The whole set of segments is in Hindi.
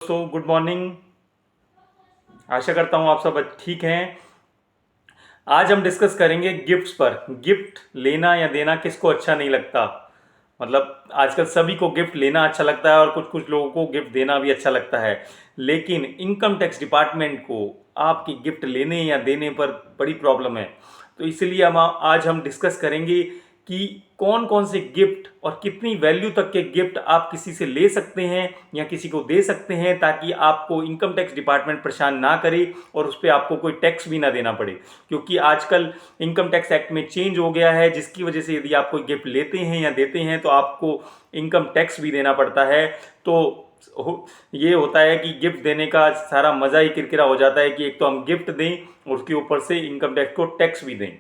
दोस्तों, गुड मॉर्निंग। आशा करता हूँ आप सब ठीक हैं। आज हम डिस्कस करेंगे गिफ्ट्स पर। गिफ्ट लेना या देना किसको अच्छा नहीं लगता। मतलब आजकल सभी को गिफ्ट लेना अच्छा लगता है और कुछ कुछ लोगों को गिफ्ट देना भी अच्छा लगता है, लेकिन इनकम टैक्स डिपार्टमेंट को आपकी गिफ्ट लेने या देने पर बड़ी प्रॉब्लम है। तो इसलिए आज हम डिस्कस करेंगे कि कौन कौन से गिफ्ट और कितनी वैल्यू तक के गिफ्ट आप किसी से ले सकते हैं या किसी को दे सकते हैं, ताकि आपको इनकम टैक्स डिपार्टमेंट परेशान ना करे और उस पर आपको कोई टैक्स भी ना देना पड़े। क्योंकि आजकल इनकम टैक्स एक्ट में चेंज हो गया है, जिसकी वजह से यदि आप कोई गिफ्ट लेते हैं या देते हैं तो आपको इनकम टैक्स भी देना पड़ता है। तो ये होता है कि गिफ्ट देने का सारा मज़ा ही किरकिरा हो जाता है कि एक तो हम गिफ्ट दें और उसके ऊपर से इनकम टैक्स को टैक्स भी दें।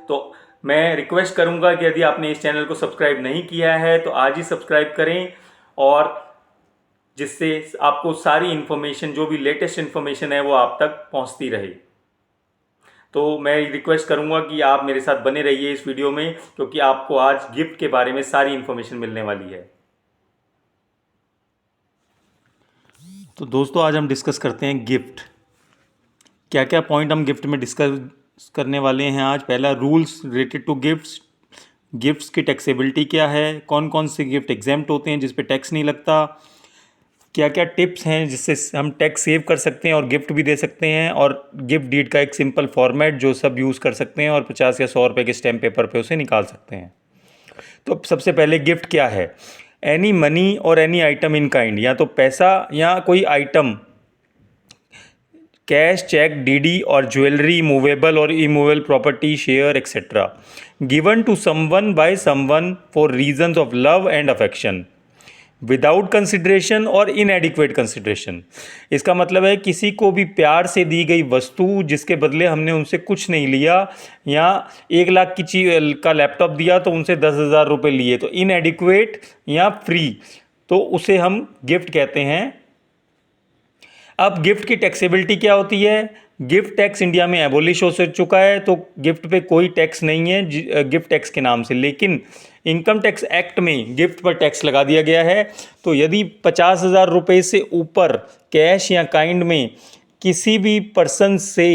तो मैं रिक्वेस्ट करूंगा कि यदि आपने इस चैनल को सब्सक्राइब नहीं किया है तो आज ही सब्सक्राइब करें, और जिससे आपको सारी इन्फॉर्मेशन, जो भी लेटेस्ट इन्फॉर्मेशन है वो आप तक पहुंचती रहे। तो मैं रिक्वेस्ट करूंगा कि आप मेरे साथ बने रहिए इस वीडियो में, क्योंकि आपको आज गिफ्ट के बारे में सारी इन्फॉर्मेशन मिलने वाली है। तो दोस्तों, आज हम डिस्कस करते हैं गिफ्ट। क्या क्या पॉइंट हम गिफ्ट में डिस्कस करने वाले हैं आज। पहला, rules related to gifts. Gifts की टैक्सेबिलिटी क्या है, कौन कौन से गिफ्ट एग्जेम्प्ट होते हैं जिस पे टैक्स नहीं लगता, क्या क्या टिप्स हैं जिससे हम टैक्स सेव कर सकते हैं और गिफ्ट भी दे सकते हैं, और गिफ्ट डीड का एक सिंपल फॉर्मेट जो सब यूज़ कर सकते हैं और 50 या 100 रुपये के स्टैम्प पेपर पे उसे निकाल सकते हैं। तो सबसे पहले गिफ्ट क्या है। एनी मनी और एनी आइटम इन काइंड, या तो पैसा या कोई आइटम, कैश, चेक, डीडी और ज्वेलरी, मूवेबल और immovable property, share etcetera, given to someone by someone for reasons of love and affection, without consideration और इनएडिक्वेट कंसिडरेशन। इसका मतलब है किसी को भी प्यार से दी गई वस्तु जिसके बदले हमने उनसे कुछ नहीं लिया, या 1 लाख की चीज का लैपटॉप दिया तो उनसे 10,000 रुपये लिए, तो इनएडिक्वेट या फ्री, तो उसे हम गिफ्ट कहते हैं। अब गिफ्ट की टैक्सेबिलिटी क्या होती है। गिफ्ट टैक्स इंडिया में एबोलिश हो चुका है, तो गिफ्ट पे कोई टैक्स नहीं है गिफ्ट टैक्स के नाम से, लेकिन इनकम टैक्स एक्ट में गिफ्ट पर टैक्स लगा दिया गया है। तो यदि 50,000 रुपये से ऊपर कैश या काइंड में किसी भी पर्सन से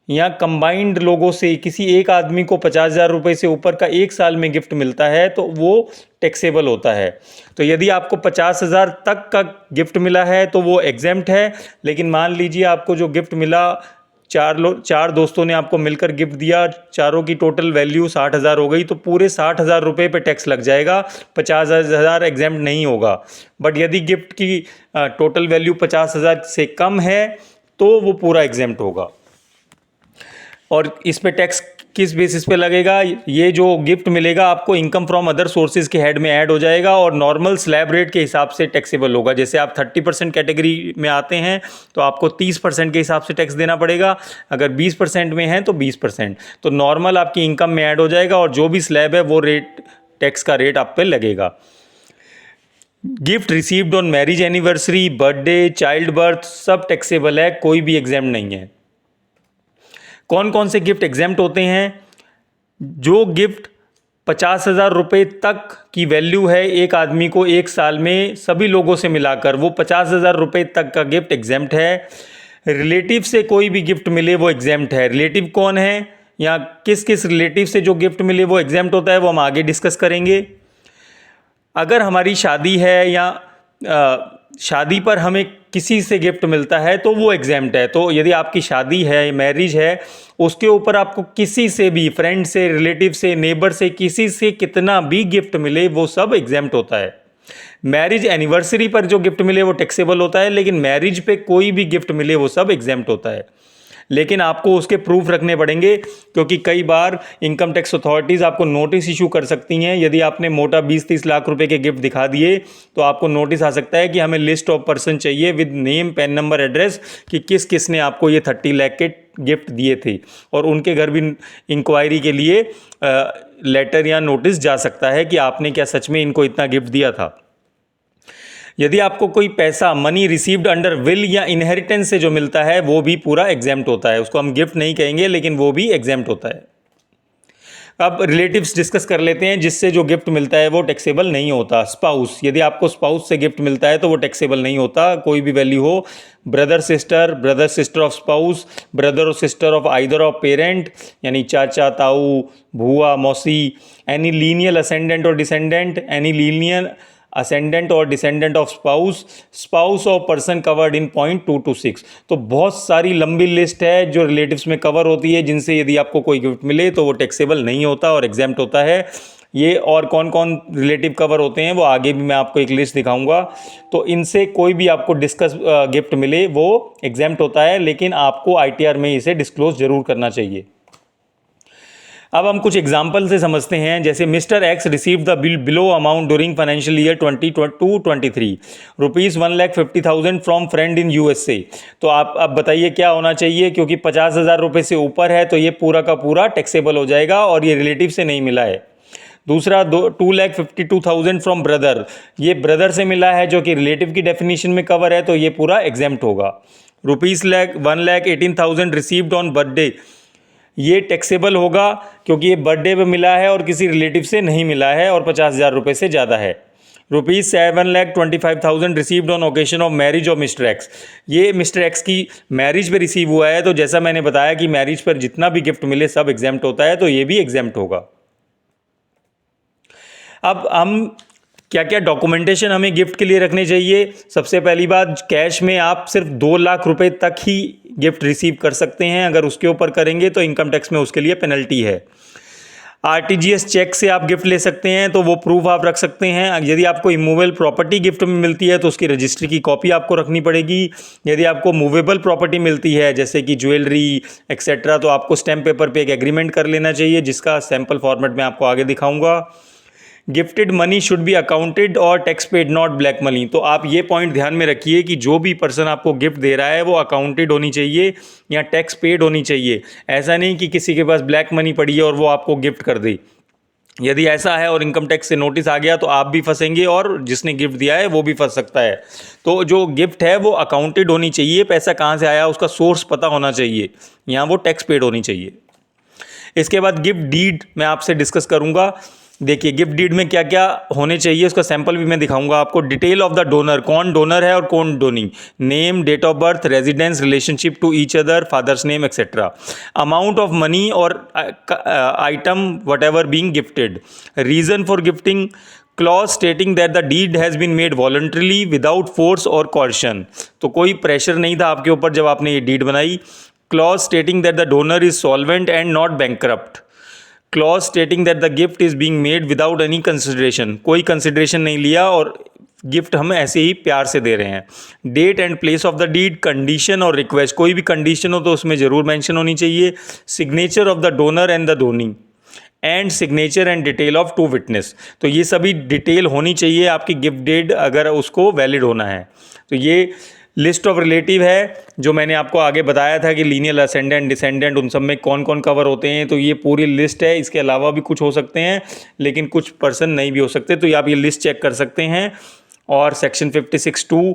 या कंबाइंड लोगों से किसी एक आदमी को 50,000 रुपये से ऊपर का 1 साल में गिफ्ट मिलता है तो वो टैक्सेबल होता है। तो यदि आपको 50,000 तक का गिफ्ट मिला है तो वो एग्जेम्प्ट है, लेकिन मान लीजिए आपको जो गिफ्ट मिला, चार दोस्तों ने आपको मिलकर गिफ्ट दिया, चारों की टोटल वैल्यू 60,000 हो गई, तो पूरे 60,000 रुपये पे टैक्स लग जाएगा, 50,000 एग्जेम्प्ट नहीं होगा। बट यदि गिफ्ट की टोटल वैल्यू 50,000 से कम है तो वो पूरा एग्जेम्प्ट होगा। और इस पे टैक्स किस बेसिस पे लगेगा। ये जो गिफ्ट मिलेगा आपको इनकम फ्रॉम अदर सोर्सेज के हेड में ऐड हो जाएगा और नॉर्मल स्लैब रेट के हिसाब से टैक्सेबल होगा। जैसे आप 30% कैटेगरी में आते हैं तो आपको 30% के हिसाब से टैक्स देना पड़ेगा, अगर 20% में है तो 20%, तो नॉर्मल आपकी इनकम में ऐड हो जाएगा और जो भी स्लैब है वो रेट, टैक्स का रेट आप पे लगेगा। Gift received on marriage anniversary, birthday, child birth, सब टैक्सेबल है, कोई भी एग्जाम नहीं है। कौन कौन से गिफ्ट एग्जेम्प्ट होते हैं। जो गिफ्ट 50,000 रुपये तक की वैल्यू है एक आदमी को 1 साल में सभी लोगों से मिलाकर, वो 50,000 रुपये तक का गिफ्ट एग्जेम्प्ट है। रिलेटिव से कोई भी गिफ्ट मिले वो एग्जेम्प्ट है। रिलेटिव कौन है या किस किस रिलेटिव से जो गिफ्ट मिले वो एग्जेम्प्ट होता है, वो हम आगे डिस्कस करेंगे। अगर हमारी शादी है या शादी पर हमें किसी से गिफ्ट मिलता है तो वो एग्जेम्प्ट है। तो यदि आपकी शादी है, मैरिज है, उसके ऊपर आपको किसी से भी, फ्रेंड से, रिलेटिव से, नेबर से, किसी से कितना भी गिफ्ट मिले वो सब एग्जेम्प्ट होता है। मैरिज एनिवर्सरी पर जो गिफ्ट मिले वो टैक्सेबल होता है, लेकिन मैरिज पे कोई भी गिफ्ट मिले वो सब एग्जेम्प्ट होता है। लेकिन आपको उसके प्रूफ रखने पड़ेंगे, क्योंकि कई बार इनकम टैक्स अथॉरिटीज़ आपको नोटिस इशू कर सकती हैं। यदि आपने मोटा 20-30 लाख रुपए के गिफ्ट दिखा दिए तो आपको नोटिस आ सकता है कि हमें लिस्ट ऑफ पर्सन चाहिए with name, PAN number, address, कि किस किस ने आपको ये 30 लाख के गिफ्ट दिए थे, और उनके घर भी इंक्वायरी के लिए लेटर या नोटिस जा सकता है कि आपने क्या सच में इनको इतना गिफ्ट दिया था। यदि आपको कोई पैसा, मनी रिसीव्ड अंडर विल या इनहेरिटेंस से जो मिलता है वो भी पूरा एग्जेम्प्ट होता है। उसको हम गिफ्ट नहीं कहेंगे लेकिन वो भी एग्जेम्प्ट होता है। अब रिलेटिव्स डिस्कस कर लेते हैं जिससे जो गिफ्ट मिलता है वो टैक्सेबल नहीं होता। स्पाउस, यदि आपको स्पाउस से गिफ्ट मिलता है तो वो टैक्सेबल नहीं होता, कोई भी वैल्यू हो। Brother sister of spouse, brother और sister of either of parent, यानी चाचा, ताऊ, भूआ, मौसी। एनी लीनियल असेंडेंट और डिसेंडेंट, एनी लीनियल असेंडेंट और descendant of spouse of person covered in point 2 to 6। तो बहुत सारी लंबी लिस्ट है जो रिलेटिव्स में कवर होती है, जिनसे यदि आपको कोई गिफ्ट मिले तो वो टैक्सेबल नहीं होता और एग्जेम्प्ट होता है। ये और कौन कौन रिलेटिव कवर होते हैं वो आगे भी मैं आपको एक लिस्ट दिखाऊंगा। तो इनसे कोई भी आपको डिस्कस गिफ्ट मिले वो एग्जेम्प्ट होता है, लेकिन आपको ITR में इसे डिस्क्लोज जरूर करना चाहिए। अब हम कुछ एग्जाम्पल से समझते हैं। जैसे mister x receive the below amount during financial year 2022-23 rupees 1,50,000 from friend in USA। तो आप अब बताइए क्या होना चाहिए, क्योंकि 50,000 रुपये से ऊपर है तो ये पूरा का पूरा टैक्सेबल हो जाएगा और ये रिलेटिव से नहीं मिला है। दूसरा 2,52,000 फ्रॉम ब्रदर, ये ब्रदर से मिला है जो कि रिलेटिव की डेफिनेशन में कवर है, तो ये पूरा एग्जेम्प्ट होगा। ₹1,18,000 रिसीव्ड ऑन बर्थडे, ये टैक्सेबल होगा क्योंकि ये बर्थडे पे मिला है और किसी रिलेटिव से नहीं मिला है और 50,000 रुपये से ज़्यादा है। ₹7,25,000 received on occasion of marriage of mister x, ये मिस्टर एक्स की मैरिज पे रिसीव हुआ है, तो जैसा मैंने बताया कि मैरिज पर जितना भी गिफ्ट मिले सब एग्जेम्प्ट होता है, तो ये भी एग्जेम्प्ट होगा। अब हम क्या क्या डॉक्यूमेंटेशन हमें गिफ्ट के लिए रखने चाहिए। सबसे पहली बात, कैश में आप सिर्फ 2 लाख रुपए तक ही गिफ्ट रिसीव कर सकते हैं, अगर उसके ऊपर करेंगे तो इनकम टैक्स में उसके लिए पेनल्टी है। RTGS चेक से आप गिफ्ट ले सकते हैं, तो वो प्रूफ आप रख सकते हैं। यदि आपको इमूवेबल प्रॉपर्टी गिफ्ट में मिलती है तो उसकी रजिस्ट्री की कॉपी आपको रखनी पड़ेगी। यदि आपको मूवेबल प्रॉपर्टी मिलती है जैसे कि ज्वेलरी एक्सेट्रा, तो आपको स्टैम्प पेपर पे एक एग्रीमेंट कर लेना चाहिए, जिसका सैम्पल फॉर्मेट में आपको आगे दिखाऊंगा। Gifted money should be accounted और tax paid, not black money. तो आप ये पॉइंट ध्यान में रखिए कि जो भी पर्सन आपको गिफ्ट दे रहा है वो अकाउंटेड होनी चाहिए या टैक्स पेड होनी चाहिए। ऐसा नहीं कि किसी के पास ब्लैक मनी पड़ी है और वो आपको गिफ्ट कर दे। यदि ऐसा है और इनकम टैक्स से नोटिस आ गया तो आप भी फंसेंगे और जिसने गिफ्ट दिया है वो भी फंस सकता है। तो जो गिफ्ट है वो अकाउंटेड होनी चाहिए, पैसा कहाँ से आया उसका सोर्स पता होना चाहिए, यहाँ वो टैक्स पेड होनी चाहिए। इसके बाद गिफ्ट डीड मैं आपसे डिस्कस करूंगा। देखिए गिफ्ट डीड में क्या क्या होने चाहिए उसका सैंपल भी मैं दिखाऊंगा आपको। डिटेल ऑफ द डोनर, कौन डोनर है और कौन donee, name, date of birth, residence, relationship to each other, father's name etcetera, amount of money और item whatever being gifted, reason for gifting, clause stating that the deed has been made voluntarily without force और कॉर्शन, तो कोई प्रेशर नहीं था आपके ऊपर जब आपने ये डीड बनाई। Clause stating that the donor is solvent and not bankrupt, clause stating that the gift is being made without any consideration, कोई कंसिडरेशन नहीं लिया और गिफ्ट हम ऐसे ही प्यार से दे रहे हैं। Date and place of the deed, condition और रिक्वेस्ट, कोई भी कंडीशन हो तो उसमें ज़रूर मेंशन होनी चाहिए। Signature of the donor and the Downey, and signature and detail of 2 witness, तो ये सभी डिटेल होनी चाहिए आपकी गिफ्ट डेट अगर उसको वैलिड होना है। तो ये लिस्ट ऑफ रिलेटिव है जो मैंने आपको आगे बताया था कि लीनियल असेंडेंट, डिसेंडेंट, उन सब में कौन कौन कवर होते हैं, तो ये पूरी लिस्ट है। इसके अलावा भी कुछ हो सकते हैं लेकिन कुछ पर्सन नहीं भी हो सकते, तो आप ये लिस्ट चेक कर सकते हैं और सेक्शन 56(2)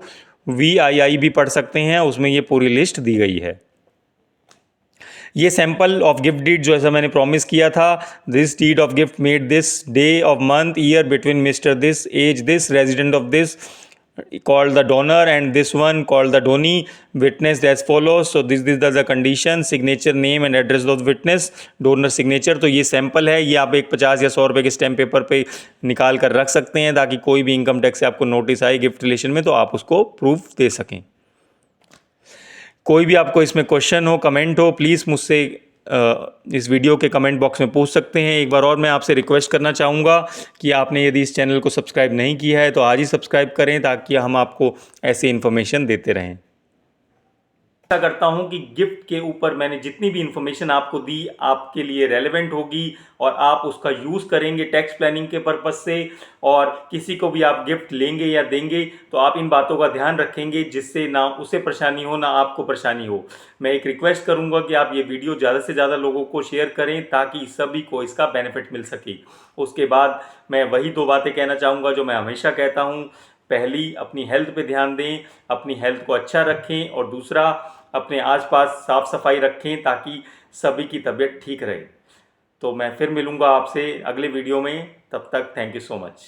VII भी पढ़ सकते हैं, उसमें ये पूरी लिस्ट दी गई है। ये सैंपल ऑफ गिफ्ट डीड जो ऐसा मैंने प्रॉमिस किया था, this deed of gift made this day of month year between mister this as this resident of this called the donor and this one called the donee, witnessed as follows, so this is the condition, signature, name and address of the witness, donor signature। तो ये सैंपल है, ये आप एक 50 या 100 रुपये के स्टैम्प पेपर पे निकाल कर रख सकते हैं ताकि कोई भी इनकम टैक्स से आपको नोटिस आए गिफ्ट रिलेशन में तो आप उसको प्रूफ दे सकें। कोई भी आपको इसमें क्वेश्चन हो, कमेंट हो, प्लीज़ मुझसे इस वीडियो के कमेंट बॉक्स में पूछ सकते हैं। एक बार और मैं आपसे रिक्वेस्ट करना चाहूँगा कि आपने यदि इस चैनल को सब्सक्राइब नहीं किया है तो आज ही सब्सक्राइब करें ताकि हम आपको ऐसी इन्फॉर्मेशन देते रहें। आशा करता हूं कि गिफ्ट के ऊपर मैंने जितनी भी इन्फॉर्मेशन आपको दी आपके लिए रेलेवेंट होगी और आप उसका यूज़ करेंगे टैक्स प्लानिंग के पर्पज़ से, और किसी को भी आप गिफ्ट लेंगे या देंगे तो आप इन बातों का ध्यान रखेंगे जिससे ना उसे परेशानी हो ना आपको परेशानी हो। मैं एक रिक्वेस्ट करूंगा कि आप ये वीडियो ज़्यादा से ज़्यादा लोगों को शेयर करें ताकि सभी को इसका बेनिफिट मिल सके। उसके बाद मैं वही 2 बातें कहना चाहूँगा जो मैं हमेशा कहता हूँ। पहली, अपनी हेल्थ पे ध्यान दें, अपनी हेल्थ को अच्छा रखें, और दूसरा, अपने आसपास साफ सफाई रखें ताकि सभी की तबीयत ठीक रहे। तो मैं फिर मिलूँगा आपसे अगले वीडियो में, तब तक थैंक यू सो मच।